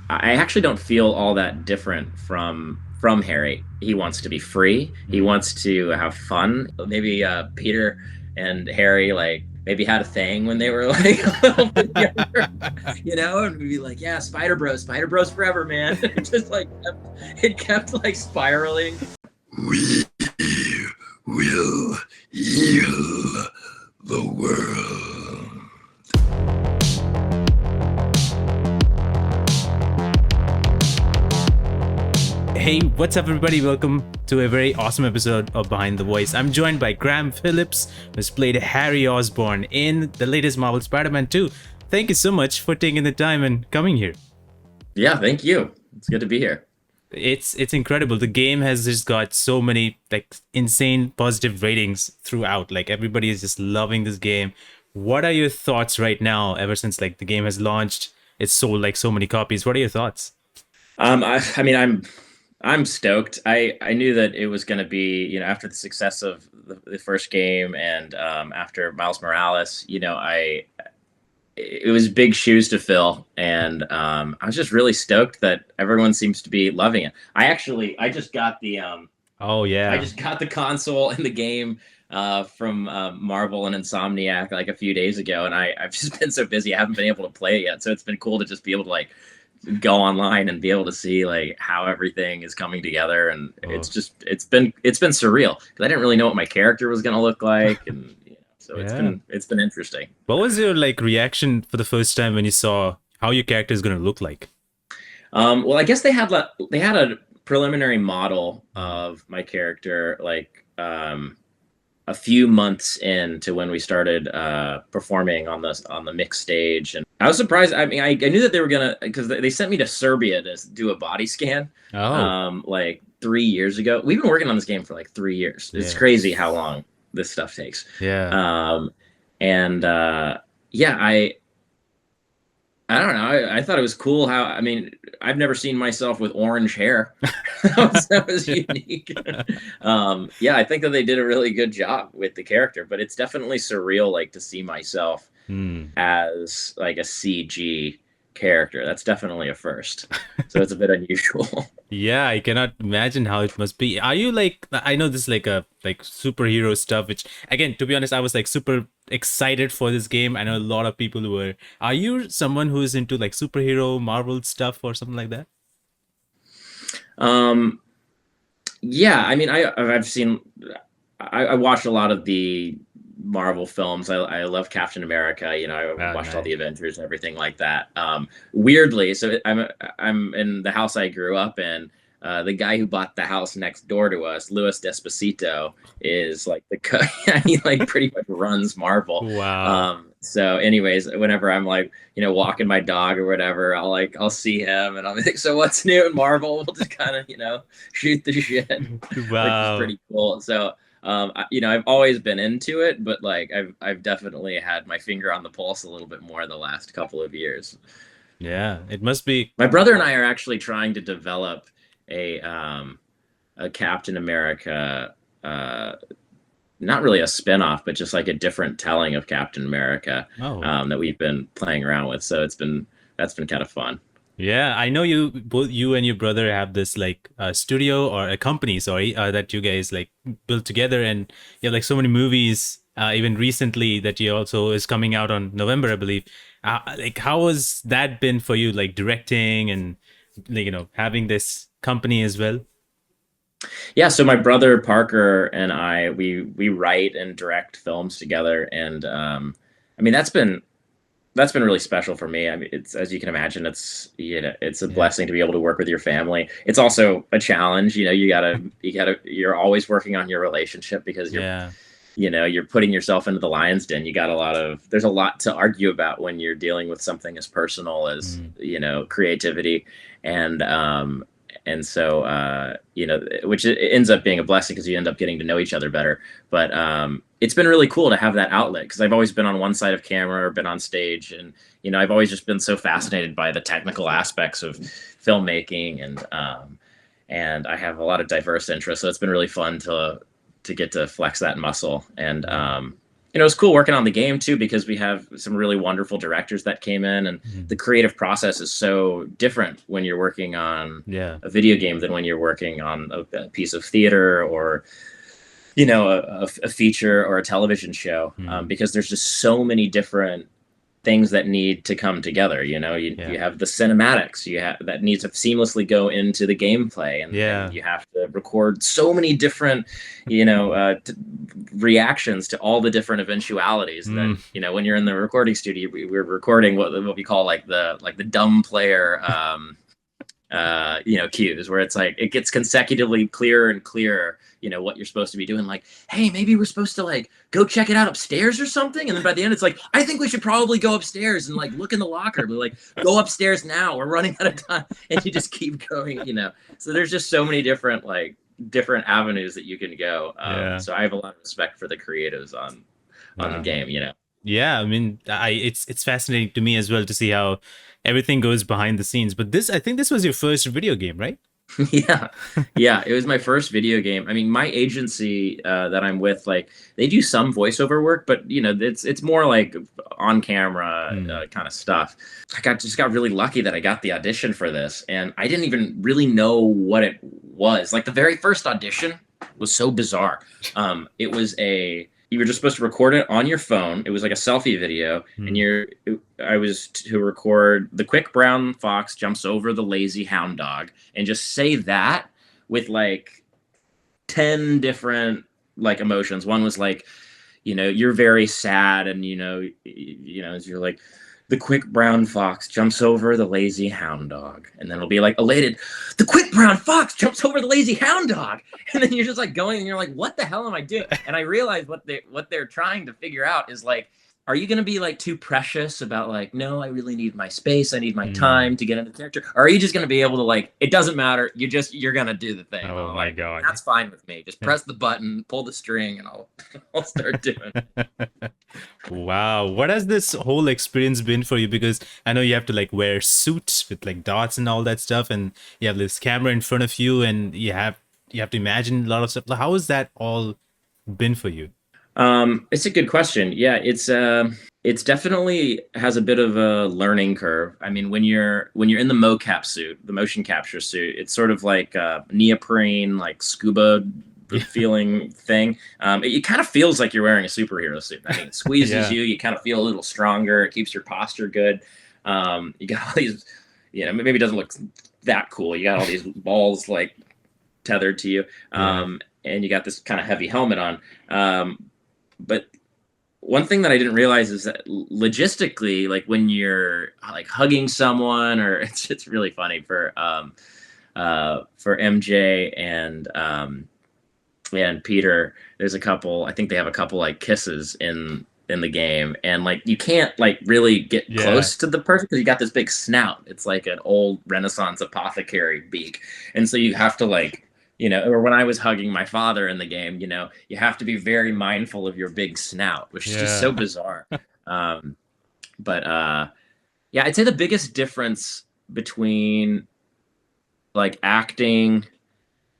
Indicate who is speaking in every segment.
Speaker 1: I actually don't feel all that different from Harry. He wants to be free. He
Speaker 2: Mm.
Speaker 1: wants to have fun. Maybe Peter and Harry like maybe had a thing when they were like a little bit younger, and we'd be like, yeah, Spider Bros forever, man. It just like it kept like spiraling. We will heal the world.
Speaker 2: Hey, what's up, everybody? Welcome to a very awesome episode of Behind the Voice. I'm joined by Graham Phillips, who's played Harry Osborn in the latest Marvel Spider-Man 2. Thank you so much for taking the time and coming here.
Speaker 1: Yeah, thank you. It's good to be here.
Speaker 2: It's incredible. The game has just got so many like insane positive ratings throughout. Like everybody is just loving this game. What are your thoughts right now? Ever since like the game has launched, it's sold like so many copies. What are your thoughts?
Speaker 1: I mean, I'm stoked. I knew that it was going to be, after the success of the first game and after Miles Morales, it was big shoes to fill, and I was just really stoked that everyone seems to be loving it. I just got
Speaker 2: Oh
Speaker 1: I
Speaker 2: yeah.
Speaker 1: just got the console and the game from Marvel and Insomniac like a few days ago, and I've just been so busy I haven't been able to play it yet. So it's been cool to just be able to like go online and be able to see like how everything is coming together, and
Speaker 2: Oh
Speaker 1: it's been surreal because I didn't really know what my character was going to look like, and so
Speaker 2: yeah.
Speaker 1: it's been interesting.
Speaker 2: What was your like reaction for the first time when you saw how your character is going to look like?
Speaker 1: Well, I guess they had a preliminary model
Speaker 2: Mm.
Speaker 1: of my character like a few months into when we started performing on the mixed stage, and I was surprised. I mean, I knew that they were gonna because they sent me to Serbia to do a body scan,
Speaker 2: Oh,
Speaker 1: like 3 years ago. We've been working on this game for like 3 years. It's
Speaker 2: yeah,
Speaker 1: crazy how long this stuff takes.
Speaker 2: yeah.
Speaker 1: Um, and yeah, I don't know. I thought it was cool how, I mean, I've never seen myself with orange hair. That was unique. Yeah, I think that they did a really good job with the character, but it's definitely surreal, like to see myself
Speaker 2: Hmm.
Speaker 1: as like a CG character. That's definitely a first. So it's a bit unusual.
Speaker 2: Yeah, I cannot imagine how it must be. Are you like I know this is like a like superhero stuff, which again, to be honest, I was like super excited for this game. I know a lot of people who were. Are you someone who is into like superhero Marvel stuff or something like that?
Speaker 1: Um, yeah, I mean, I've seen, I watched a lot of the Marvel films. I love Captain America. I
Speaker 2: Oh,
Speaker 1: watched all the
Speaker 2: nice.
Speaker 1: Avengers and everything like that. Weirdly, so I'm in the house I grew up in. The guy who bought the house next door to us, Louis Despacito, is like he like pretty much runs Marvel.
Speaker 2: Wow.
Speaker 1: So, anyways, whenever I'm like walking my dog or whatever, I'll see him and I'll be like, so what's new in Marvel? We'll just kind of shoot the shit, which is
Speaker 2: Wow.
Speaker 1: pretty cool. So I've always been into it, but like I've definitely had my finger on the pulse a little bit more the last couple of years.
Speaker 2: Yeah, it must be.
Speaker 1: My brother and I are actually trying to develop a um, a Captain America, uh, not really a spinoff, but just like a different telling of Captain America
Speaker 2: Oh.
Speaker 1: that we've been playing around with. So that's been kind of fun.
Speaker 2: Yeah, I know you both you and your brother have this like studio or a company, sorry, that you guys like built together, and you have like so many movies, even recently that you also is coming out on November, I believe. Like, how has that been for you, like directing and like having this company as well?
Speaker 1: Yeah, so my brother Parker and I we write and direct films together, and I mean that's been really special for me. I mean, it's as you can imagine, it's a
Speaker 2: Yeah,
Speaker 1: blessing to be able to work with your family. It's also a challenge. You're always working on your relationship because
Speaker 2: yeah,
Speaker 1: you're putting yourself into the lion's den. There's a lot to argue about when you're dealing with something as personal as
Speaker 2: mm,
Speaker 1: creativity, and so which it ends up being a blessing because you end up getting to know each other better. But it's been really cool to have that outlet because I've always been on one side of camera or been on stage, and I've always just been so fascinated by the technical aspects of filmmaking, and I have a lot of diverse interests. So it's been really fun to get to flex that muscle, you know, it's cool working on the game too, because we have some really wonderful directors that came in, and
Speaker 2: Mhm.
Speaker 1: the creative process is so different when you're working on
Speaker 2: Yeah.
Speaker 1: a video game than when you're working on a piece of theater, or you know, a feature or a television show,
Speaker 2: Mhm.
Speaker 1: because there's just so many different things that need to come together. You know,
Speaker 2: Yeah.
Speaker 1: you have the cinematics you have that needs to seamlessly go into the gameplay, and
Speaker 2: Yeah.
Speaker 1: you have to record so many different, you know, reactions to all the different eventualities that,
Speaker 2: Mm.
Speaker 1: you know, when you're in the recording studio, we're recording what we call like the dumb player you know, cues, where it's like it gets consecutively clearer and clearer, you know, what you're supposed to be doing. Like, hey, maybe we're supposed to like go check it out upstairs or something. And then by the end, it's like, I think we should probably go upstairs and like look in the locker. But like, go upstairs now. We're running out of time. And you just keep going, you know. So there's just so many different avenues that you can go.
Speaker 2: Yeah.
Speaker 1: So I have a lot of respect for the creatives on the
Speaker 2: Wow.
Speaker 1: game, you know.
Speaker 2: Yeah, I mean, it's fascinating to me as well to see how everything goes behind the scenes. But this, I think this was your first video game, right?
Speaker 1: Yeah, yeah, it was my first video game. I mean, my agency that I'm with, like, they do some voiceover work, but you know, it's more like on camera
Speaker 2: Mm.
Speaker 1: kind of stuff. Just got really lucky that I got the audition for this, and I didn't even really know what it was. Like the very first audition was so bizarre. It was a You were just supposed to record it on your phone. It was like a selfie video, and
Speaker 2: Mm.
Speaker 1: I was to record the quick brown fox jumps over the lazy hound dog, and just say that with like 10 different like emotions. One was like, you know, you're very sad, and you know, as you're like, the quick brown fox jumps over the lazy hound dog, and then it'll be like elated, the quick brown fox jumps over the lazy hound dog, and then you're just like going, and you're like, what the hell am I doing? And I realized what they're trying to figure out is like, are you going to be like too precious about like, no, I really need my space, I need my
Speaker 2: Mm.
Speaker 1: time to get into character, or are you just going to be able to like, it doesn't matter, you're going to do the thing? And
Speaker 2: Oh
Speaker 1: I'm
Speaker 2: my
Speaker 1: like,
Speaker 2: God.
Speaker 1: that's fine with me, just press the button, pull the string, and I'll I'll start doing it.
Speaker 2: Wow. What has this whole experience been for you? Because I know you have to like wear suits with like dots and all that stuff, and you have this camera in front of you, and you have to imagine a lot of stuff. How has that all been for you?
Speaker 1: It's a good question. Yeah, it's definitely has a bit of a learning curve. I mean, when you're in the mocap suit, the motion capture suit, it's sort of like a neoprene, like scuba
Speaker 2: Yeah.
Speaker 1: feeling thing. It kind of feels like you're wearing a superhero suit. I mean, it squeezes
Speaker 2: Yeah.
Speaker 1: you. You kind of feel a little stronger. It keeps your posture good. You got all these, you know, maybe it doesn't look that cool. You got all these balls like tethered to you,
Speaker 2: Yeah.
Speaker 1: and you got this kind of heavy helmet on. But one thing that I didn't realize is that logistically, like when you're like hugging someone, or it's really funny for MJ and Peter. There's a couple. I think they have a couple like kisses in the game, and like you can't like really get
Speaker 2: Yeah.
Speaker 1: close to the person because you got this big snout. It's like an old Renaissance apothecary beak, and so you have to like, you know, or when I was hugging my father in the game, you know, you have to be very mindful of your big snout, which is just
Speaker 2: Yeah.
Speaker 1: so bizarre. Um, but yeah, I'd say the biggest difference between like acting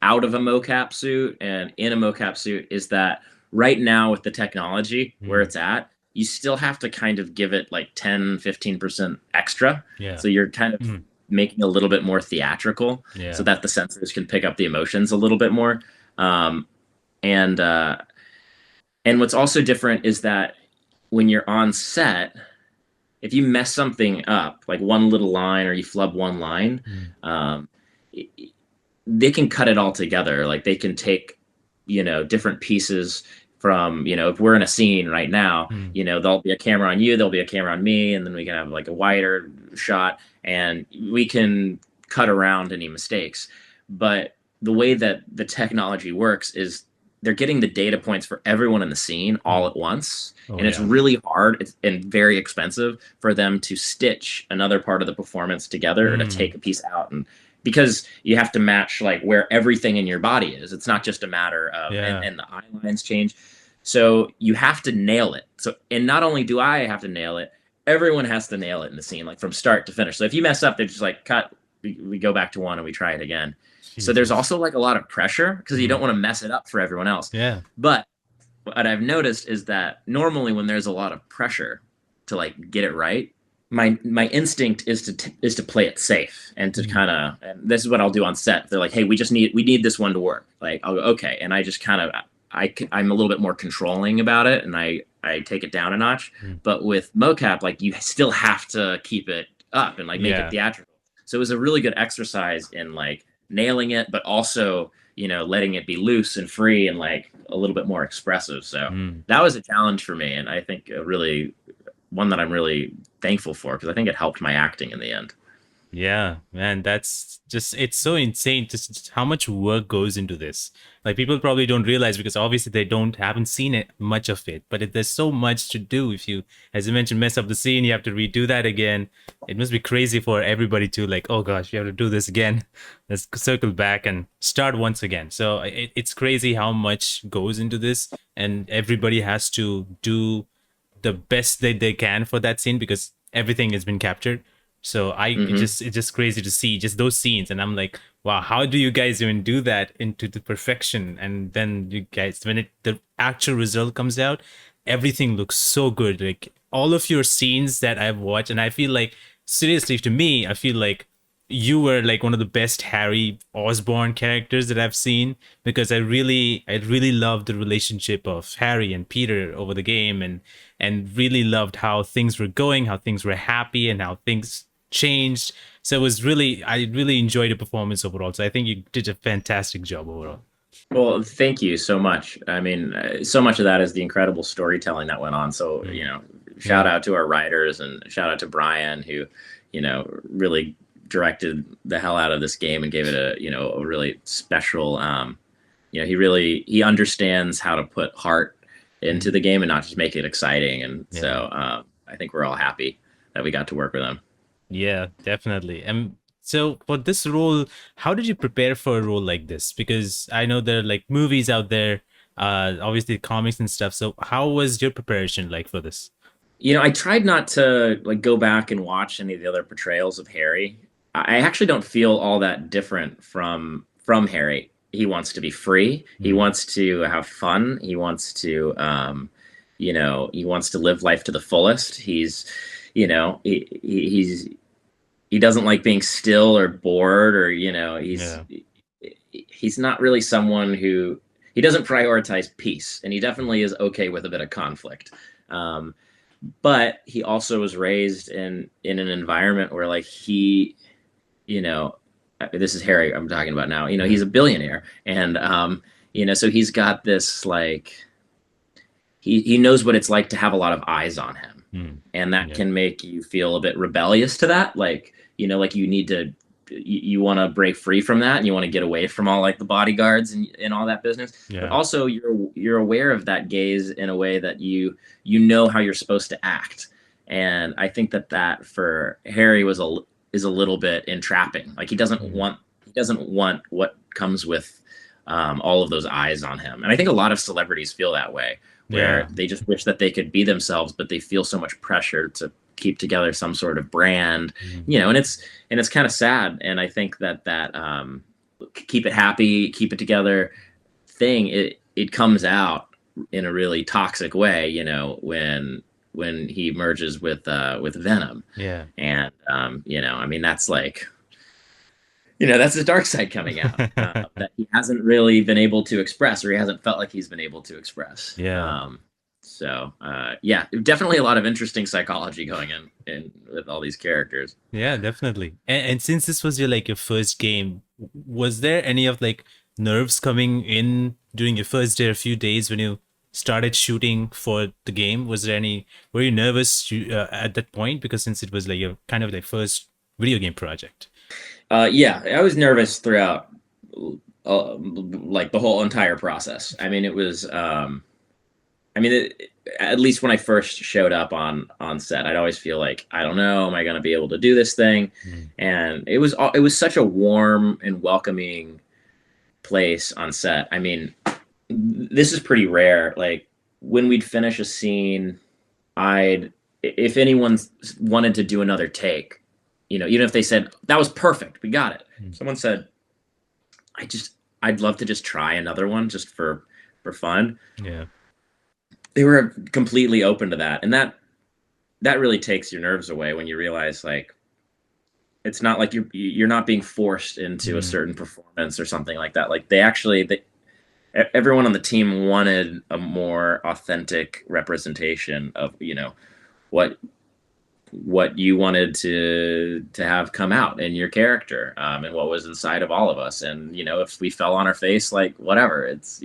Speaker 1: out of a mocap suit and in a mocap suit is that right now with the technology where
Speaker 2: Mm.
Speaker 1: it's at, you still have to kind of give it like 10-15% extra.
Speaker 2: Yeah.
Speaker 1: So you're kind of
Speaker 2: Mm.
Speaker 1: making a little bit more theatrical so
Speaker 2: Yeah.
Speaker 1: that the sensors can pick up the emotions a little bit more. Um, and and what's also different is that when you're on set, if you mess something up, like one little line or you flub one line,
Speaker 2: Mm.
Speaker 1: um, they can cut it all together. Like they can take, you know, different pieces from, you know, if we're in a scene right now,
Speaker 2: Mm.
Speaker 1: you know, there'll be a camera on you, there'll be a camera on me, and then we can have like a wider shot, and we can cut around any mistakes. But the way that the technology works is they're getting the data points for everyone in the scene all
Speaker 2: Mm.
Speaker 1: at once.
Speaker 2: Oh
Speaker 1: And it's
Speaker 2: yeah.
Speaker 1: really hard and very expensive for them to stitch another part of the performance together, or to
Speaker 2: Mm.
Speaker 1: take a piece out, and because you have to match like where everything in your body is. It's not just a matter of,
Speaker 2: Yeah.
Speaker 1: and the eye lines change. So you have to nail it. So, and not only do I have to nail it, everyone has to nail it in the scene, like from start to finish. So if you mess up, they're just like, cut, we go back to one and we try it again. So there's
Speaker 2: Jesus.
Speaker 1: also like a lot of pressure because you don't
Speaker 2: Mm.
Speaker 1: want to mess it up for everyone else.
Speaker 2: Yeah.
Speaker 1: But what I've noticed is that normally when there's a lot of pressure to like get it right, my instinct is is to play it safe and to
Speaker 2: Mm.
Speaker 1: kind of, and this is what I'll do on set. They're like, hey, we need this one to work. Like I'll go, okay, and I just kind of I'm a little bit more controlling about it, and I take it down a notch.
Speaker 2: Mm.
Speaker 1: But with mocap, like you still have to keep it up and like make it
Speaker 2: Yeah.
Speaker 1: theatrical. So it was a really good exercise in like nailing it, but also letting it be loose and free and like a little bit more expressive. So
Speaker 2: Mm.
Speaker 1: that was a challenge for me, and I think a really one that I'm really thankful for because I think it helped my acting in the end.
Speaker 2: Yeah, man, that's just, it's so insane just how much work goes into this. Like people probably don't realize because obviously they haven't seen it much of it, but there's so much to do. If you, as you mentioned, mess up the scene, you have to redo that again. It must be crazy for everybody to like, oh gosh, you have to do this again. Let's circle back and start once again. So it's crazy how much goes into this, and everybody has to do the best that they can for that scene because everything has been captured. So
Speaker 1: Hmm.
Speaker 2: it's just crazy to see just those scenes, and I'm like, wow, how do you guys even do that into the perfection? And then you guys, when the actual result comes out, everything looks so good. Like all of your scenes that I've watched, and I feel like seriously, to me, I feel like you were like one of the best Harry Osborn characters that I've seen because I really loved the relationship of Harry and Peter over the game, and really loved how things were going, how things were happy, and how things changed. So it was really, I really enjoyed the performance overall. So I think you did a fantastic job overall.
Speaker 1: Well, thank you so much. I mean, so much of that is the incredible storytelling that went on. So,
Speaker 2: Mm.
Speaker 1: shout
Speaker 2: Yeah.
Speaker 1: out to our writers and shout out to Brian who, really directed the hell out of this game and gave it a really special, he understands how to put heart into
Speaker 2: Mm.
Speaker 1: the game and not just make it exciting. And
Speaker 2: Yeah.
Speaker 1: so, I think we're all happy that we got to work with him.
Speaker 2: Yeah, definitely. And so for this role, how did you prepare for a role like this? Because I know there are like movies out there, obviously comics and stuff. So how was your preparation like for this?
Speaker 1: I tried not to like go back and watch any of the other portrayals of Harry. I actually don't feel all that different from Harry. He wants to be free. He
Speaker 2: Mm.
Speaker 1: wants to have fun. He wants to he wants to live life to the fullest. He doesn't like being still or bored or
Speaker 2: Yeah.
Speaker 1: he's not really someone who he doesn't prioritize peace, and he definitely is okay with a bit of conflict. Um, but he also was raised in an environment where like you know this is Harry I'm talking about now.
Speaker 2: Yeah.
Speaker 1: He's a billionaire, and so he's got this like he knows what it's like to have a lot of eyes on him,
Speaker 2: Mm.
Speaker 1: and that
Speaker 2: Yeah.
Speaker 1: can make you feel a bit rebellious to that, like like you need to you want to break free from that, and you want to get away from all like the bodyguards and all that business, but
Speaker 2: Yeah.
Speaker 1: also you're aware of that gaze in a way that you know how you're supposed to act. And I think that for Harry is a little bit entrapping. Like
Speaker 2: Mm.
Speaker 1: he doesn't want what comes with all of those eyes on him. And I think a lot of celebrities feel that way, where
Speaker 2: Yeah.
Speaker 1: they just wish that they could be themselves, but they feel so much pressure to keep together some sort of brand,
Speaker 2: Mm.
Speaker 1: and it's kind of sad. And I think that keep it happy, keep it together thing, it comes out in a really toxic way, when he merges with Venom.
Speaker 2: Yeah.
Speaker 1: And I mean that's like that's his dark side coming out, that he hasn't really been able to express, or he hasn't felt like he's been able to express.
Speaker 2: Yeah.
Speaker 1: So yeah, definitely a lot of interesting psychology going in with all these characters.
Speaker 2: Yeah, definitely. And since this was your first game, was there any of like nerves coming in during your first day or few days when you started shooting for the game? Was there any, were you nervous at that point? Because since it was like your kind of like first video game project.
Speaker 1: Yeah, I was nervous throughout, like the whole entire process. I mean, it was I mean, at least when I first showed up on set, I'd always feel like, I don't know, am I going to be able to do this thing?
Speaker 2: Mm.
Speaker 1: And it was such a warm and welcoming place on set. I mean, this is pretty rare. Like when we'd finish a scene, I'd if anyone wanted to do another take, even if they said that was perfect, we got it.
Speaker 2: Mm.
Speaker 1: Someone said, I'd love to just try another one just for fun.
Speaker 2: Yeah.
Speaker 1: they were completely open to that, and that really takes your nerves away when you realize like it's not like you're not being forced into a
Speaker 2: Mm.
Speaker 1: certain performance or something like that. Like everyone on the team wanted a more authentic representation of what what you wanted to have come out in your character, and what was inside of all of us. And if we fell on our face, like whatever, it's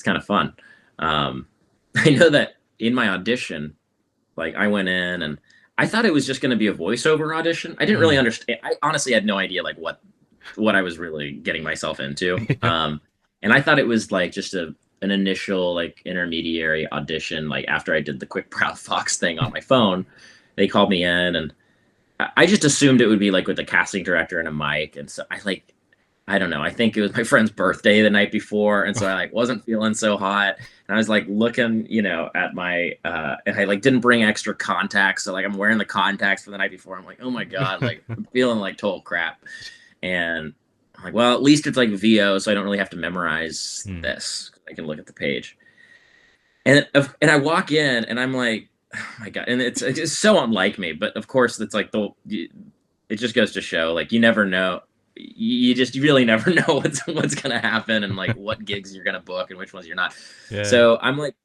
Speaker 1: kind of fun. um, I know that in my audition, like I went in and I thought it was just going to be a voiceover audition. I didn't really
Speaker 2: Mm.
Speaker 1: understand. I honestly had no idea like what I was really getting myself into. And I thought it was like just an initial like intermediary audition. Like after I did the quick brown fox thing on my phone, they called me in, and I just assumed it would be like with the casting director and a mic. And so I don't know. I think it was my friend's birthday the night before, and so I like wasn't feeling so hot. And I was like looking, at my and I like didn't bring extra contacts, so like I'm wearing the contacts for the night before. I'm like, oh my god, like I'm feeling like total crap. And I'm like, well, at least it's like VO, so I don't really have to memorize
Speaker 2: Mm.
Speaker 1: this. I can look at the page. And I walk in, and I'm like, oh my god, and it's just so unlike me. But of course, it's like it just goes to show, like you never know. You really never know what's gonna happen, and like what gigs you're gonna book and which ones you're not.
Speaker 2: Yeah.
Speaker 1: So I'm like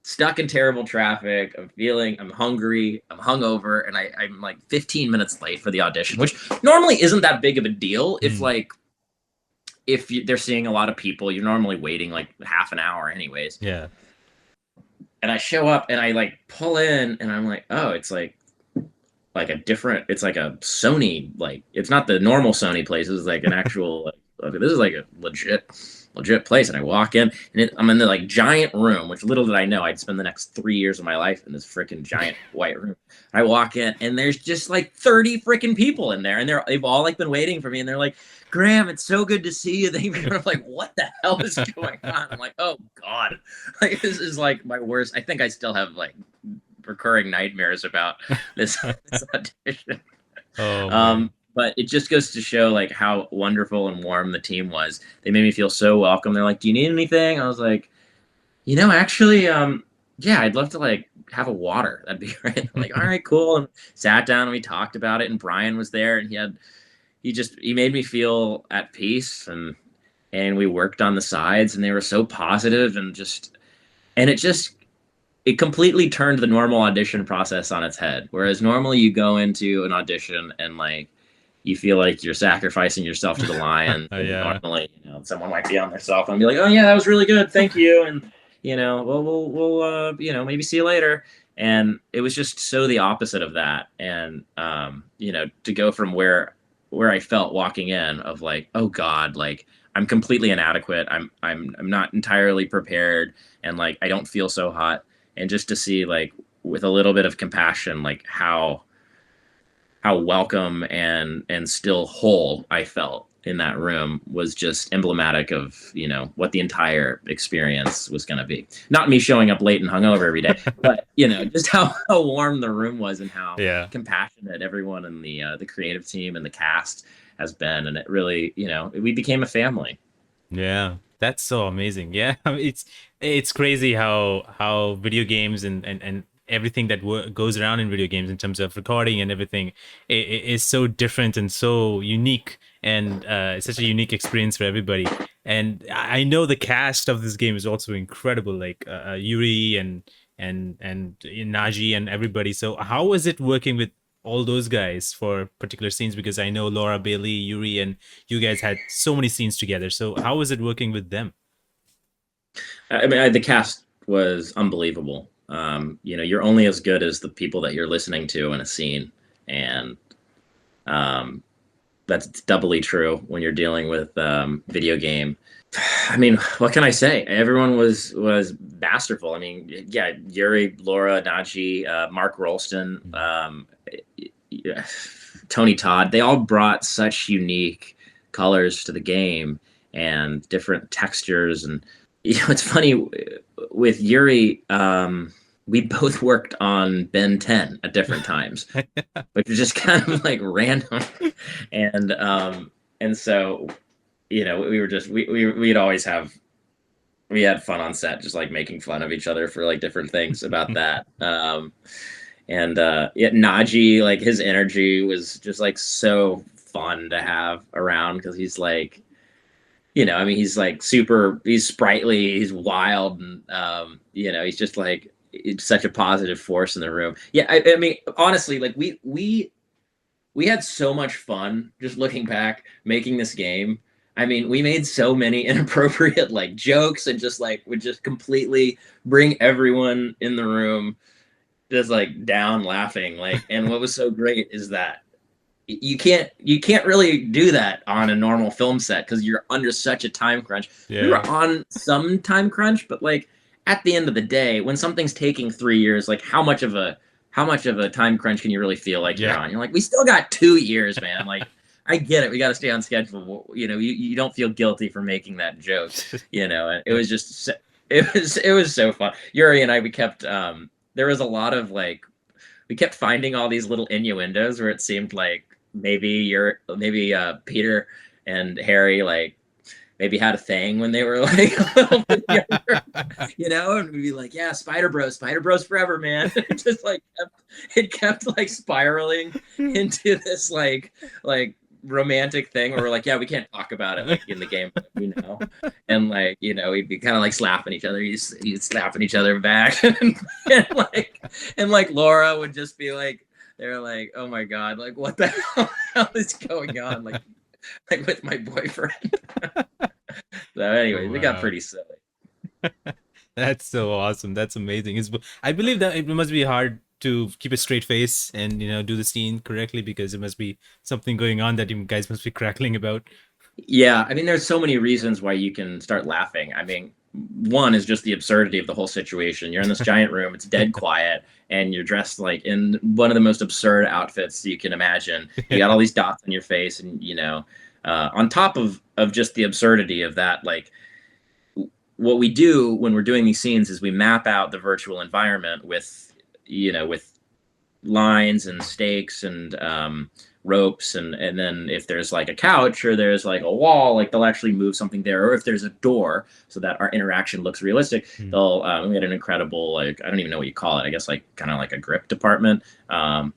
Speaker 1: stuck in terrible traffic. I'm hungry, I'm hungover, and I'm like 15 minutes late for the audition, which normally isn't that big of a deal. If
Speaker 2: Mm.
Speaker 1: like they're seeing a lot of people, you're normally waiting like half an hour anyways.
Speaker 2: Yeah.
Speaker 1: And I show up and I like pull in, and I'm like, oh, it's like a different, it's like a Sony, like it's not the normal Sony place. It's like an actual like, okay, this is like a legit place. And I walk in, and I'm in the like giant room, which little did I know I'd spend the next 3 years of my life in this freaking giant white room. I walk in, and there's just like 30 freaking people in there, and they've all like been waiting for me, and they're like, Graham, it's so good to see you. I'm like, what the hell is going on? I'm like, oh god, like this is like my worst. I think I still have like recurring nightmares about this audition.
Speaker 2: Oh man.
Speaker 1: But it just goes to show like how wonderful and warm the team was. They made me feel so welcome. They're like, "Do you need anything?" I was like, actually, yeah, I'd love to like have a water. That'd be great. I'm like, all right, cool. And sat down and we talked about it. And Brian was there, and he made me feel at peace, and we worked on the sides, and they were so positive, and it completely turned the normal audition process on its head. Whereas normally you go into an audition and like you feel like you're sacrificing yourself to the lion.
Speaker 2: Yeah.
Speaker 1: Normally, someone might be on their cell phone and be like, "Oh yeah, that was really good, thank you," and we'll maybe see you later. And it was just so the opposite of that. And to go from where I felt walking in of like, oh god, like I'm completely inadequate. I'm not entirely prepared, and like I don't feel so hot. And just to see like with a little bit of compassion, like how welcome and still whole I felt in that room was just emblematic of what the entire experience was going to be. Not me showing up late and hungover every day, but just how warm the room was, and how
Speaker 2: Yeah.
Speaker 1: compassionate everyone in the creative team and the cast has been. And it really, we became a family.
Speaker 2: Yeah, that's so amazing. Yeah, I mean, it's crazy how video games and everything that goes around in video games in terms of recording and everything is so different and so unique, and it's such a unique experience for everybody. And I know the cast of this game is also incredible, like Yuri and Naji and everybody. So how was it working with all those guys for particular scenes? Because I know Laura Bailey, Yuri, and you guys had so many scenes together. So how was it working with them?
Speaker 1: I mean, the cast was unbelievable. You're only as good as the people that you're listening to in a scene, and um, that's doubly true when you're dealing with video game. I mean, what can I say? Everyone was masterful. I mean, yeah, Yuri, Laura, Naji, Mark Rolston, Tony Todd. They all brought such unique colors to the game and different textures. And it's funny with Yuri. We both worked on Ben 10 at different times, which was just kind of like random. And so, we were just we'd always have we had fun on set, just like making fun of each other for like different things about that. And yeah, Najee, like his energy was just like so fun to have around because he's like, I mean, he's like super, he's sprightly, he's wild, and he's just like it's such a positive force in the room. Yeah, I mean, honestly, like we had so much fun just looking back making this game. I mean, we made so many inappropriate like jokes and just like would just completely bring everyone in the room just like down laughing. Like, and what was so great is that you can't really do that on a normal film set because you're under such a time crunch. We
Speaker 2: Yeah.
Speaker 1: were on some time crunch, but like at the end of the day, when something's taking 3 years, like how much of a time crunch can you really feel like you're
Speaker 2: Yeah.
Speaker 1: on? You're like, we still got 2 years, man. Like I get it, we got to stay on schedule. You don't feel guilty for making that joke. And it was just it was so fun. Yuri and I we kept there was a lot of like we kept finding all these little innuendos where it seemed like maybe Peter and Harry like maybe had a thing when they were like a little bit younger, and we'd be like, yeah, Spider Bros forever, man. It kept like spiraling into this like romantic thing where we're like, yeah, we can't talk about it like in the game, and like we'd be kind of like slapping each other, he'd slapping each other back, and like Laura would just be like, they're like, oh my god, like what the hell is going on, like with my boyfriend. So anyway,
Speaker 2: Oh,
Speaker 1: they got
Speaker 2: wow.
Speaker 1: pretty silly.
Speaker 2: That's so awesome. That's amazing. I believe that it must be hard to keep a straight face and do the scene correctly because it must be something going on that you guys must be crackling about.
Speaker 1: Yeah, I mean, there's so many reasons why you can start laughing. I mean, one is just the absurdity of the whole situation. You're in this giant room, it's dead quiet, and you're dressed like in one of the most absurd outfits you can imagine. You got all these dots on your face, and on top of just the absurdity of that, like what we do when we're doing these scenes is we map out the virtual environment with lines and stakes and ropes, and then if there's like a couch or there's like a wall, like they'll actually move something there, or if there's a door so that our interaction looks realistic,
Speaker 2: Hmm.
Speaker 1: they'll we had an incredible, like, I don't even know what you call it, I guess like kind of like a grip department, and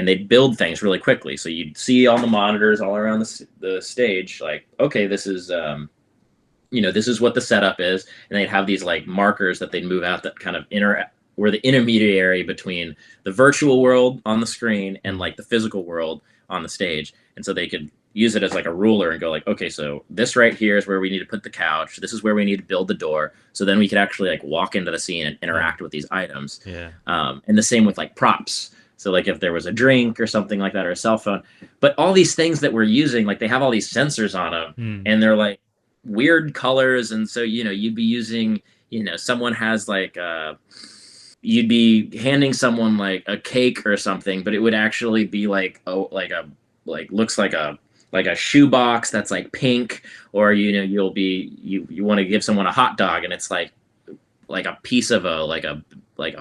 Speaker 1: they'd build things really quickly, so you'd see all the monitors all around the stage, like, okay, this is what the setup is, and they'd have these like markers that they'd move out that kind of were the intermediary between the virtual world on the screen and
Speaker 2: Hmm.
Speaker 1: like the physical world on the stage, and so they could use it as like a ruler and go like, okay, so this right here is where we need to put the couch, this is where we need to build the door, so then we could actually like walk into the scene and
Speaker 2: Yeah.
Speaker 1: interact with these items.
Speaker 2: Yeah.
Speaker 1: And the same with like props, so like if there was a drink or something like that or a cell phone, but all these things that we're using, like they have all these sensors on them,
Speaker 2: Hmm.
Speaker 1: and they're like weird colors, and so you'd be using, someone has like you'd be handing someone like a cake or something, but it would actually be like, oh, like looks like a shoebox that's like pink, or you want to give someone a hot dog and it's like a piece of a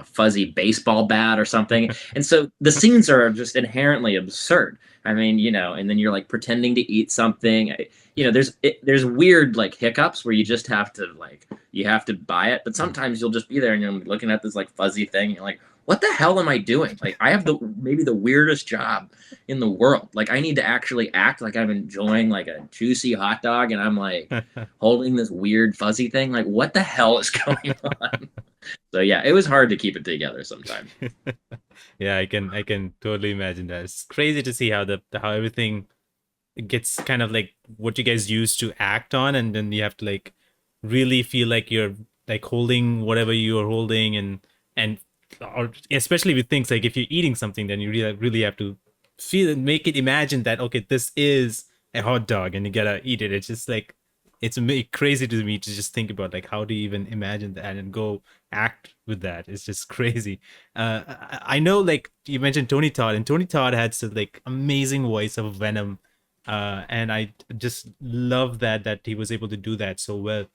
Speaker 1: fuzzy baseball bat or something. And so the scenes are just inherently absurd. I mean, and then you're like pretending to eat something. There's weird like hiccups where you just have to like you have to buy it, but sometimes you'll just be there and you're looking at this like fuzzy thing. And you're like, what the hell am I doing? Like, I have the maybe the weirdest job in the world. Like, I need to actually act like I'm enjoying like a juicy hot dog, and I'm like holding this weird fuzzy thing. Like, what the hell is going on? So yeah, it was hard to keep it together sometimes.
Speaker 2: Yeah, I can totally imagine that. It's crazy to see how how everything gets kind of like what you guys use to act on, and then you have to like really feel like you're like holding whatever you're holding, and or especially with things like if you're eating something, then you really have to feel and make it imagine that okay, this is a hot dog and you gotta eat it. It's just like crazy to me to just think about like how do you even imagine that and go act with that. It's just crazy. I know like you mentioned Tony Todd, and Tony Todd had such like amazing voice of Venom, and I just love that he was able to do that so well.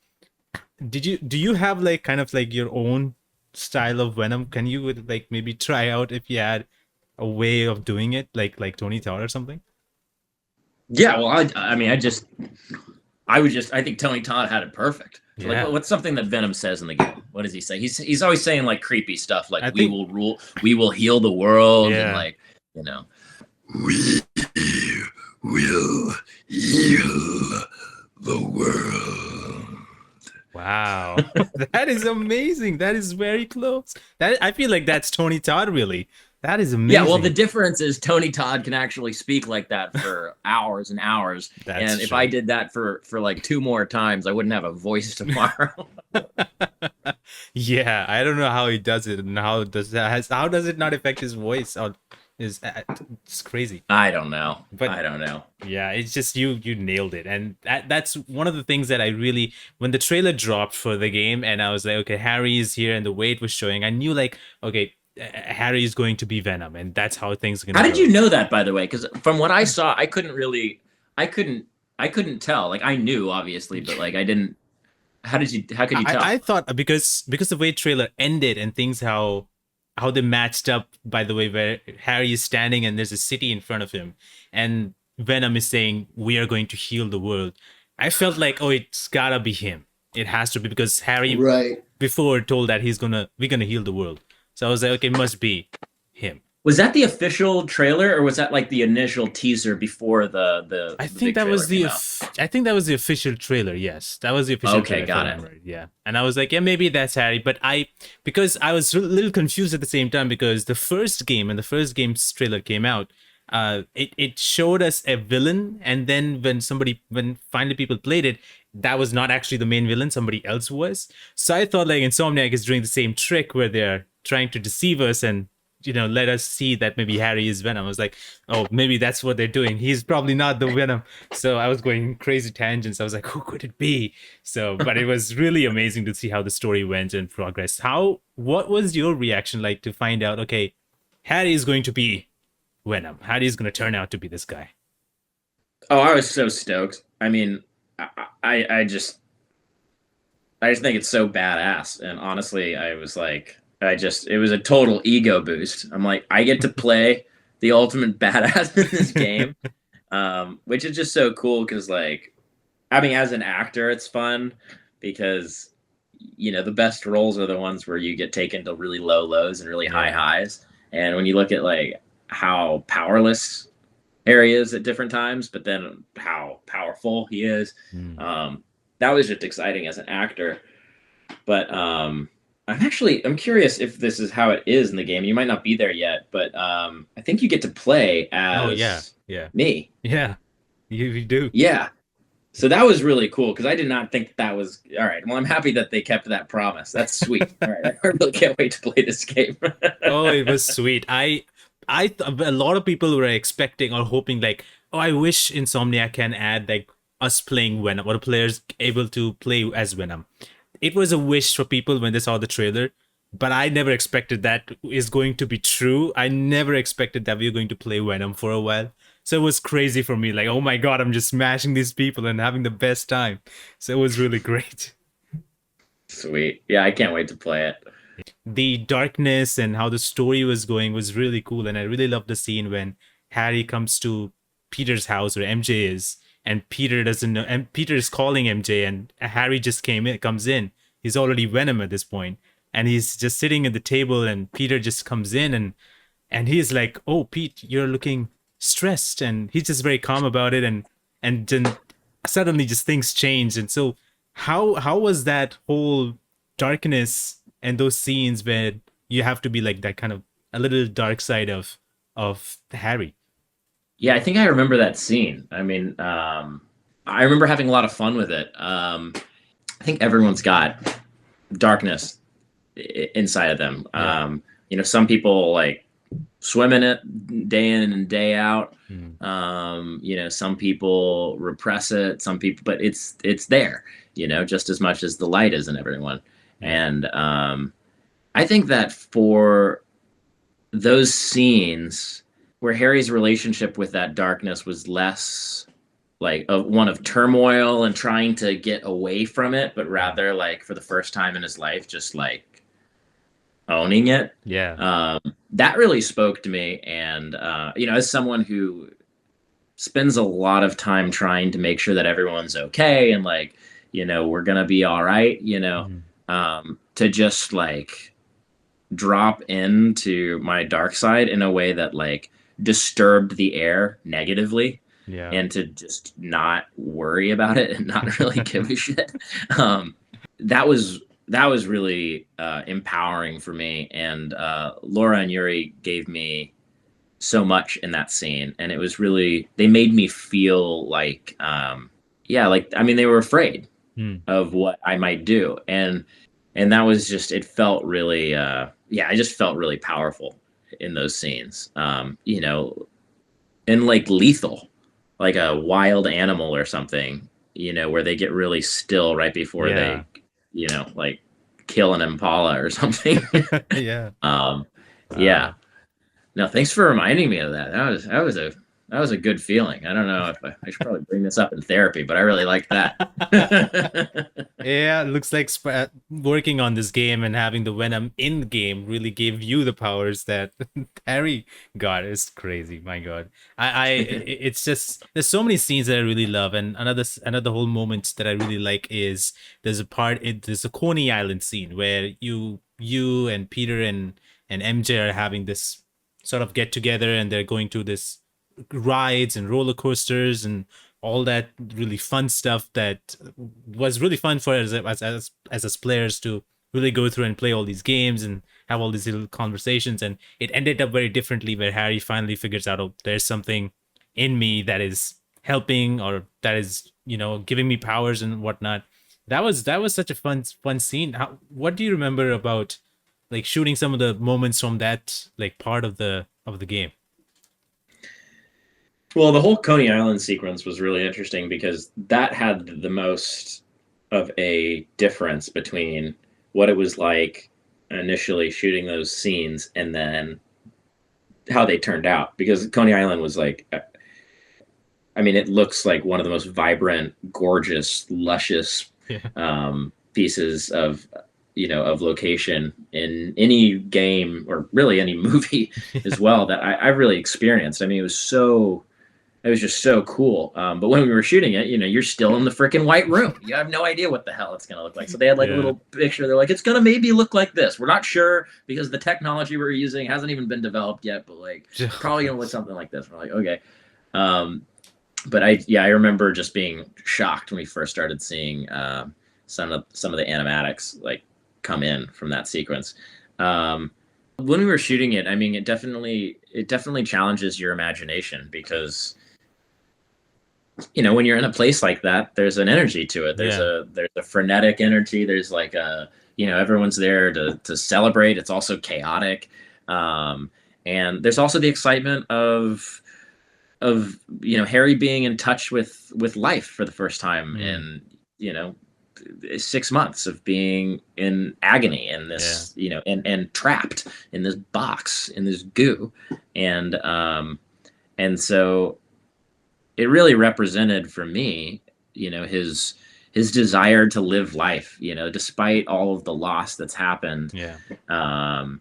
Speaker 2: Do you have like kind of like your own style of Venom? Can you like maybe try out if you had a way of doing it like Tony Todd or something?
Speaker 1: Yeah, well, I mean, I think Tony Todd had it perfect. So like,
Speaker 2: Yeah.
Speaker 1: what's something that Venom says in the game? What does he say? He's always saying like creepy stuff, like
Speaker 2: I
Speaker 1: "We
Speaker 2: think
Speaker 1: will rule, we will heal the world," and
Speaker 2: yeah.
Speaker 1: like, you know, we will heal the world.
Speaker 2: Wow. That is amazing. That is very close. That I feel like that's Tony Todd really. That is
Speaker 1: Yeah, well, the
Speaker 2: amazing.
Speaker 1: difference is Tony Todd can actually speak like that for hours and hours,
Speaker 2: That's
Speaker 1: and if I
Speaker 2: true.
Speaker 1: did that for like two more times, I wouldn't have a voice tomorrow.
Speaker 2: Yeah, I don't know how he does it and how does it not affect his voice or is it's crazy.
Speaker 1: I don't know.
Speaker 2: But
Speaker 1: I don't know.
Speaker 2: yeah, it's just you nailed it. And that's one of the things that I really when the trailer dropped for the game and I was like, okay, Harry is here and the way it was showing, I knew like, okay, Harry is going to be Venom and that's how things are going
Speaker 1: How
Speaker 2: to
Speaker 1: did you
Speaker 2: go.
Speaker 1: know that, by the way? Because from what I saw, I couldn't really, I couldn't, I couldn't tell. Like I knew, obviously, but like I didn't. How did you? How could you
Speaker 2: I
Speaker 1: tell?
Speaker 2: thought because the way trailer ended and things how they matched up by the way where Harry is standing and there's a city in front of him and Venom is saying we are going to heal the world. I felt like oh it's gotta be him. It has to be because Harry
Speaker 1: Right.
Speaker 2: before told that we're gonna heal the world. So I was like okay, it must be him.
Speaker 1: Was that the official trailer, or was that like the initial teaser before
Speaker 2: I
Speaker 1: the
Speaker 2: think
Speaker 1: big
Speaker 2: that
Speaker 1: trailer
Speaker 2: was
Speaker 1: came out?
Speaker 2: I think that was the official trailer. Yes, that was the official
Speaker 1: Okay,
Speaker 2: trailer if I
Speaker 1: got it.
Speaker 2: remember. Yeah, and I was like, yeah, maybe that's Harry. But because I was a little confused at the same time because the first game and the first game's trailer came out, it showed us a villain, and then when finally people played it, that was not actually the main villain. Somebody else was. So I thought like Insomniac is doing the same trick where they're trying to deceive us and let us see that maybe Harry is Venom. I was like, oh, maybe that's what they're doing. He's probably not the Venom. So I was going crazy tangents. I was like, who could it be? So, but it was really amazing to see how the story went and progressed. What was your reaction like to find out, okay, Harry is going to be Venom. Harry is going to turn out to be this guy.
Speaker 1: Oh, I was so stoked. I mean, I just think it's so badass. And honestly, I was like, it was a total ego boost. I'm like, I get to play the ultimate badass in this game, which is just so cool because, like, I mean, as an actor, it's fun because, the best roles are the ones where you get taken to really low lows and really high
Speaker 2: Yeah.
Speaker 1: highs. And when you look at, like, how powerless Harry is at different times, but then how powerful he is,
Speaker 2: Mm.
Speaker 1: that was just exciting as an actor. But I'm curious if this is how it is in the game. You might not be there yet, but I think you get to play
Speaker 2: Oh, yeah.
Speaker 1: as
Speaker 2: Yeah.
Speaker 1: me.
Speaker 2: Yeah. You do.
Speaker 1: Yeah. So that was really cool because I did not think that was all right. Well, I'm happy that they kept that promise. That's sweet. All right, I really can't wait to play this game.
Speaker 2: Oh, it was sweet. A lot of people were expecting or hoping like, oh, I wish Insomnia can add like us playing Venom or players able to play as Venom. It was a wish for people when they saw the trailer, but I never expected that is going to be true. I never expected that we were going to play Venom for a while. So it was crazy for me. Like, oh my god, I'm just smashing these people and having the best time. So it was really great.
Speaker 1: Sweet. Yeah, I can't wait to play it.
Speaker 2: The darkness and how the story was going was really cool, and I really loved the scene when Harry comes to Peter's house where MJ is, and Peter doesn't know, and Peter is calling MJ, and Harry just comes in. He's already Venom at this point, and he's just sitting at the table, and Peter just comes in, and he's like, "Oh, Pete, you're looking stressed," and he's just very calm about it, and then suddenly just things change, and so how was that whole darkness and those scenes where you have to be like that kind of a little dark side of Harry.
Speaker 1: Yeah, I think I remember that scene. I mean, I remember having a lot of fun with it. I think everyone's got darkness inside of them.
Speaker 2: Yeah.
Speaker 1: Some people like swim in it day in and day out.
Speaker 2: Mm.
Speaker 1: Some people repress it. Some people, but it's there. Just as much as the light is in everyone.
Speaker 2: Yeah.
Speaker 1: And I think that for those scenes where Harry's relationship with that darkness was less like one of turmoil and trying to get away from it, but rather like for the first time in his life, just like owning it.
Speaker 2: Yeah.
Speaker 1: That really spoke to me. And, as someone who spends a lot of time trying to make sure that everyone's okay and like, we're gonna be all right,
Speaker 2: Mhm.
Speaker 1: to just like drop into my dark side in a way that like disturbed the air negatively,
Speaker 2: Yeah.
Speaker 1: and to just not worry about it and not really give a shit. um that was really empowering for me, and Laura and Yuri gave me so much in that scene, and it was really, they made me feel like, yeah, like, I mean, they were afraid
Speaker 2: Mm.
Speaker 1: of what I might do, and that was just, it felt really, yeah, I just felt really powerful in those scenes, and like lethal, like a wild animal or something, where they get really still right before
Speaker 2: Yeah.
Speaker 1: they, like kill an impala or something.
Speaker 2: Yeah.
Speaker 1: um yeah.
Speaker 2: Uh,
Speaker 1: No, thanks for reminding me of that. That was a good feeling. I don't know if I should probably bring this up in therapy, but I really liked that.
Speaker 2: Yeah, looks like working on this game and having the Venom in the game really gave you the powers that Harry got. Is crazy. My God, it's just there's so many scenes that I really love, and another whole moment that I really like is there's a Coney Island scene where you and Peter and MJ are having this sort of get together, and they're going to this rides and roller coasters and all that really fun stuff that was really fun for us as players to really go through and play all these games and have all these little conversations. And it ended up very differently, where Harry finally figures out, oh, there's something in me that is helping, or that is, giving me powers and whatnot. That was such a fun scene. What do you remember about like shooting some of the moments from that like part of the game?
Speaker 1: Well, the whole Coney Island sequence was really interesting because that had the most of a difference between what it was like initially shooting those scenes and then how they turned out. Because Coney Island was like, I mean, it looks like one of the most vibrant, gorgeous, luscious
Speaker 2: Yeah.
Speaker 1: pieces of, of location in any game, or really any movie as well, that I really experienced. I mean, it was just so cool. But when we were shooting it, you're still in the freaking white room. You have no idea what the hell it's going to look like. So they had like a
Speaker 2: Yeah.
Speaker 1: little picture. They're like, it's going to maybe look like this. We're not sure because the technology we're using hasn't even been developed yet, but like, it's probably going to look something like this. We're like, okay. Um, but I remember just being shocked when we first started seeing some of the animatics like come in from that sequence. When we were shooting it, I mean, it definitely challenges your imagination because when you're in a place like that, there's an energy to it. There's
Speaker 2: Yeah.
Speaker 1: a frenetic energy. There's like everyone's there to celebrate. It's also chaotic, um, and there's also the excitement of Harry being in touch with life for the first time
Speaker 2: Mm.
Speaker 1: in 6 months of being in agony in
Speaker 2: Yeah.
Speaker 1: this, and trapped in this box, in this goo, and so it really represented for me, his desire to live life, despite all of the loss that's happened.
Speaker 2: Yeah.
Speaker 1: um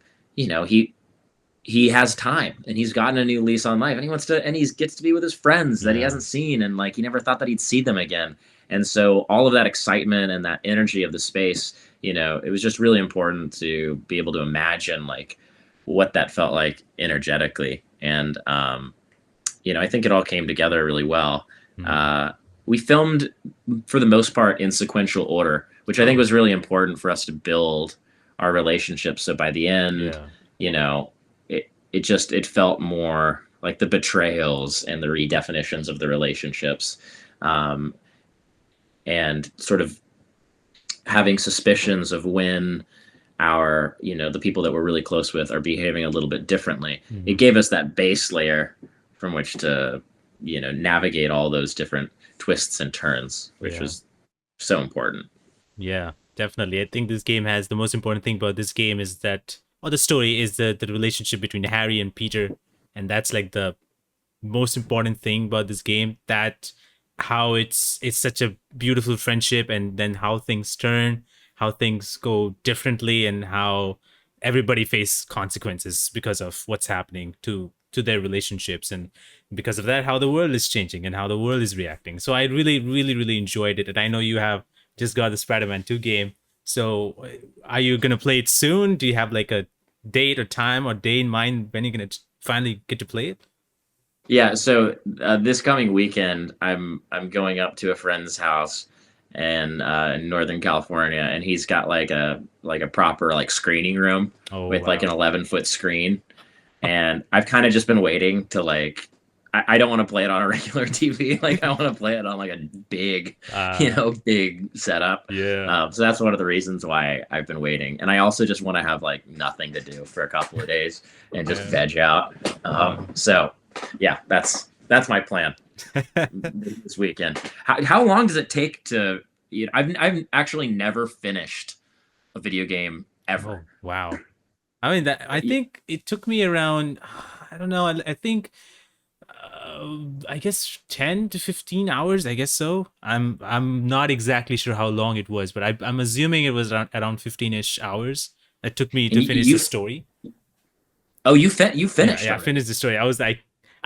Speaker 1: he has time, and he's gotten a new lease on life, and he gets to be with his friends that he
Speaker 2: Yeah.
Speaker 1: hasn't seen, and like he never thought that he'd see them again. And so all of that excitement and that energy of the space, it was just really important to be able to imagine like what that felt like energetically. And I think it all came together really well.
Speaker 2: Mm.
Speaker 1: uh we filmed for the most part in sequential order, which I think
Speaker 2: Oh.
Speaker 1: was really important for us to build our relationship. So by the end,
Speaker 2: Yeah.
Speaker 1: you know, it felt more like the betrayals and the redefinitions of the relationships, um, and sort of having suspicions of when the people that we're really close with are behaving a little bit differently. It
Speaker 2: Mhm.
Speaker 1: gave us that base layer from which to navigate all those different twists and turns, which
Speaker 2: Yeah.
Speaker 1: was so important.
Speaker 2: Yeah, definitely. I think this game has the most important thing about this game is that, or the story is the relationship between Harry and Peter, and that's like the most important thing about this game. That how it's such a beautiful friendship, and then how things turn, how things go differently, and how everybody face consequences because of what's happening to their relationships, and because of that, how the world is changing and how the world is reacting. So I really, really, really enjoyed it, and I know you have just got the Spider-Man 2 game. So are you gonna play it soon? Do you have like a date or time or day in mind when you're gonna finally get to play it?
Speaker 1: Yeah, so this coming weekend, I'm going up to a friend's house and in Northern California, and he's got like a proper like screening room
Speaker 2: Oh
Speaker 1: with like
Speaker 2: wow.
Speaker 1: an 11-foot screen, and I've kind of just been waiting to like. I don't want to play it on a regular TV. Like I want to play it on like a big,
Speaker 2: uh
Speaker 1: big setup.
Speaker 2: yeah.
Speaker 1: So that's one of the reasons why I've been waiting. And I also just want to have like nothing to do for a couple of days and just
Speaker 2: Yeah.
Speaker 1: veg out. So yeah, that's my plan this weekend. How long does it take to? I've actually never finished a video game ever.
Speaker 2: Oh wow. I mean that I think it took me around I don't know, I think I guess 10 to 15 hours, I guess so. I'm not exactly sure how long it was, but I'm assuming it was around 15ish hours. It took me
Speaker 1: And
Speaker 2: to finish the story.
Speaker 1: oh you
Speaker 2: Yeah,
Speaker 1: finished
Speaker 2: yeah, I
Speaker 1: already.
Speaker 2: finished the story. I was like,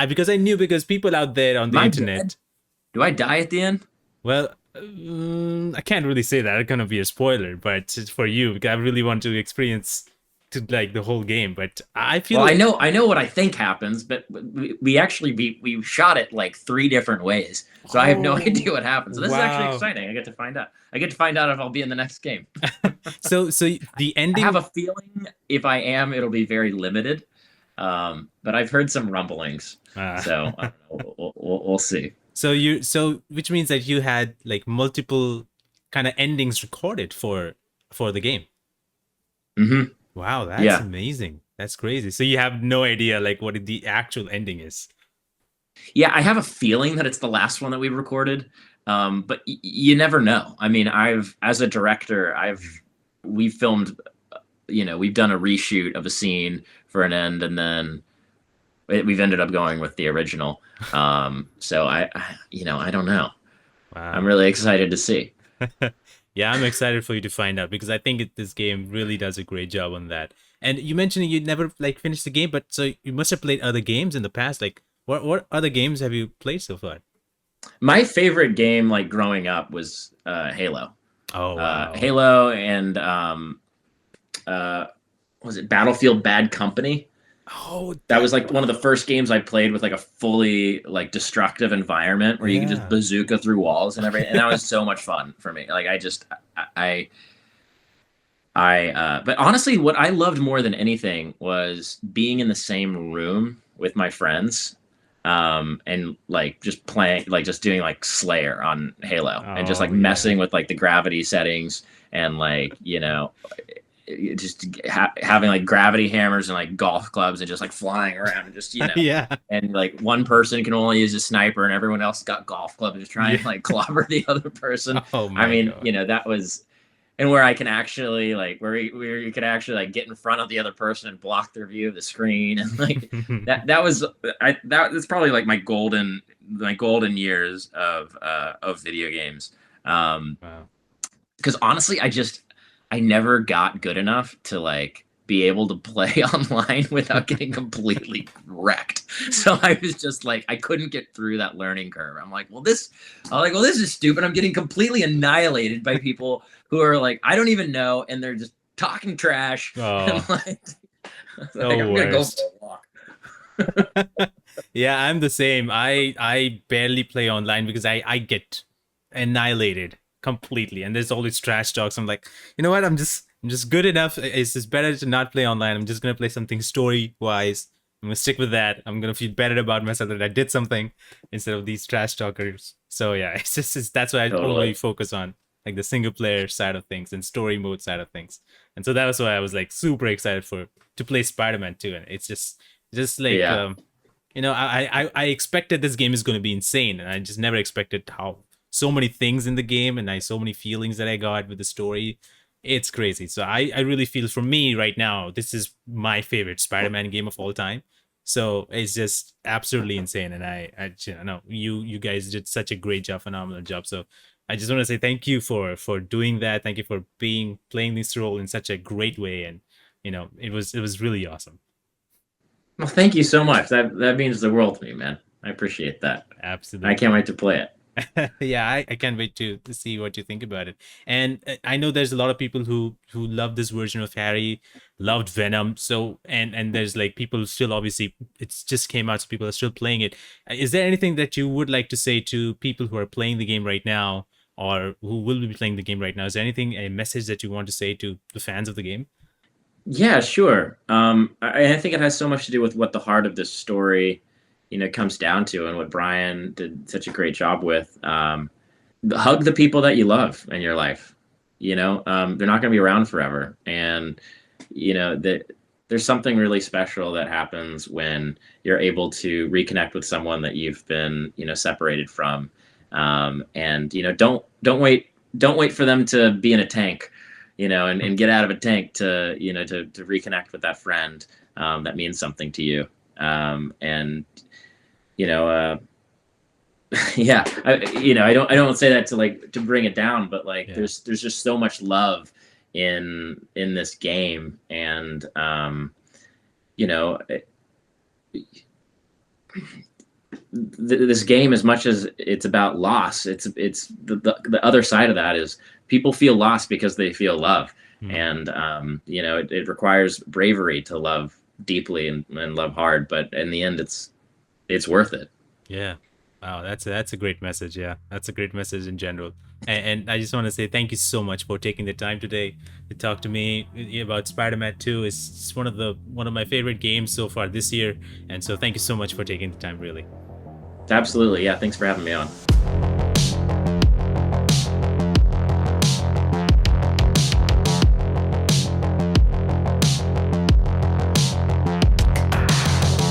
Speaker 2: because I knew because people out there on
Speaker 1: Am
Speaker 2: the
Speaker 1: I dead?
Speaker 2: internet,
Speaker 1: Do I die at the end?
Speaker 2: well, I can't really say that. It's gonna be a spoiler, but it's for you because I really want to experience to like the whole game. But I
Speaker 1: Well,
Speaker 2: feel
Speaker 1: I know what I think happens, but we actually we shot it like three different ways, so I have no
Speaker 2: oh
Speaker 1: idea what happens. So this is actually
Speaker 2: wow.
Speaker 1: exciting. I get to find out. I get to find out if I'll be in the next game.
Speaker 2: So the
Speaker 1: I have
Speaker 2: ending.
Speaker 1: a feeling if I am, it'll be very limited. But I've heard some rumblings,
Speaker 2: Uh,
Speaker 1: so I don't know, we'll see.
Speaker 2: so which means that you had like multiple kind of endings recorded for the game.
Speaker 1: Hmm.
Speaker 2: Wow, that's
Speaker 1: Yeah,
Speaker 2: amazing. That's crazy. So you have no idea like what the actual ending is.
Speaker 1: yeah. I have a feeling that it's the last one that we recorded, but you never know. I mean, I've as a director, we filmed. We've done a reshoot of a scene for an end, and then we've ended up going with the original. So I don't know. I'm
Speaker 2: Wow.
Speaker 1: really excited to see.
Speaker 2: Yeah, I'm excited for you to find out because I think this game really does a great job on that. And you mentioned you never like finished the game, but so you must have played other games in the past. Like what other games have you played so far?
Speaker 1: My favorite game, like growing up, was Halo.
Speaker 2: Oh wow.
Speaker 1: Halo and uh, was it Battlefield Bad Company?
Speaker 2: Oh,
Speaker 1: That
Speaker 2: that
Speaker 1: was like one of the first games I played with like a fully like destructive environment where you could just
Speaker 2: yeah.
Speaker 1: bazooka through walls and everything, and that was so much fun for me. Like I but honestly, what I loved more than anything was being in the same room with my friends, and like just playing, like just doing like Slayer on Halo, and just like
Speaker 2: Oh yeah.
Speaker 1: messing with like the gravity settings and like just having like gravity hammers and like golf clubs and just like flying around and just
Speaker 2: Yeah.
Speaker 1: and like one person can only use a sniper and everyone else got golf clubs just trying
Speaker 2: Yeah.
Speaker 1: to like clobber the other person.
Speaker 2: Oh
Speaker 1: I
Speaker 2: my
Speaker 1: mean,
Speaker 2: god.
Speaker 1: that was, and where I can actually like where you could actually like get in front of the other person and block their view of the screen and like that was that's probably like my golden years of video games.
Speaker 2: Wow.
Speaker 1: Because honestly, I never got good enough to like be able to play online without getting completely wrecked. So I was just like, I couldn't get through that learning curve. I'm like, well, this is stupid. I'm getting completely annihilated by people who are like, I don't even know, and they're just talking trash. And
Speaker 2: Oh,
Speaker 1: like
Speaker 2: the
Speaker 1: I'm gonna go for
Speaker 2: worst.
Speaker 1: a walk.
Speaker 2: Yeah, I'm the same. I barely play online because I get annihilated completely, and there's always trash talks. I'm like, you know what? I'm just good enough. It's just better to not play online. I'm just gonna play something story wise. I'm gonna stick with that. I'm gonna feel better about myself that I did something instead of these trash talkers. So yeah, that's why I only
Speaker 1: Totally.
Speaker 2: focus on like the single player side of things and story mode side of things. And so that was why I was like super excited for to play Spider-Man 2. And it's just like
Speaker 1: Yeah.
Speaker 2: I expected this game is going to be insane, and I just never expected how so many things in the game and so many feelings that I got with the story. It's crazy. So I really feel for me right now, this is my favorite Spider-Man game of all time. So it's just absolutely insane, and I know you guys did such a great job, phenomenal job. So I just want to say thank you for doing that. Thank you for playing this role in such a great way, and it was really awesome.
Speaker 1: Well, thank you so much. That means the world to me, man. I appreciate that. I can't
Speaker 2: Absolutely.
Speaker 1: wait to play it.
Speaker 2: Yeah, I can't wait to see what you think about it. And I know there's a lot of people who love this version of Harry, loved Venom. So and there's like people still, obviously it's just came out, so people are still playing it. Is there anything that you would like to say to people who are playing the game right now, or who will be playing the game right now? Is there anything, a message that you want to say to the fans of the game?
Speaker 1: Yeah, sure. I think it has so much to do with what the heart of this story, comes down to, and what Brian did such a great job with. Hug the people that you love in your life. They're not going to be around forever, and that there's something really special that happens when you're able to reconnect with someone that you've been, separated from. And don't wait for them to be in a tank, and get out of a tank to to reconnect with that friend that means something to you. And you know uh, yeah, I don't say that to like to bring it down, but like
Speaker 2: Yeah.
Speaker 1: there's just so much love in this game. And you know this game, as much as it's about loss, it's the other side of that is people feel lost because they feel love.
Speaker 2: Hmm.
Speaker 1: And it requires bravery to love deeply and love hard, but in the end it's worth it.
Speaker 2: Yeah. Wow, that's a great message. Yeah, that's a great message in general. And I just want to say thank you so much for taking the time today to talk to me about Spider-Man 2. It's one of my favorite games so far this year. And so thank you so much for taking the time, really.
Speaker 1: Absolutely, yeah, thanks for having me on.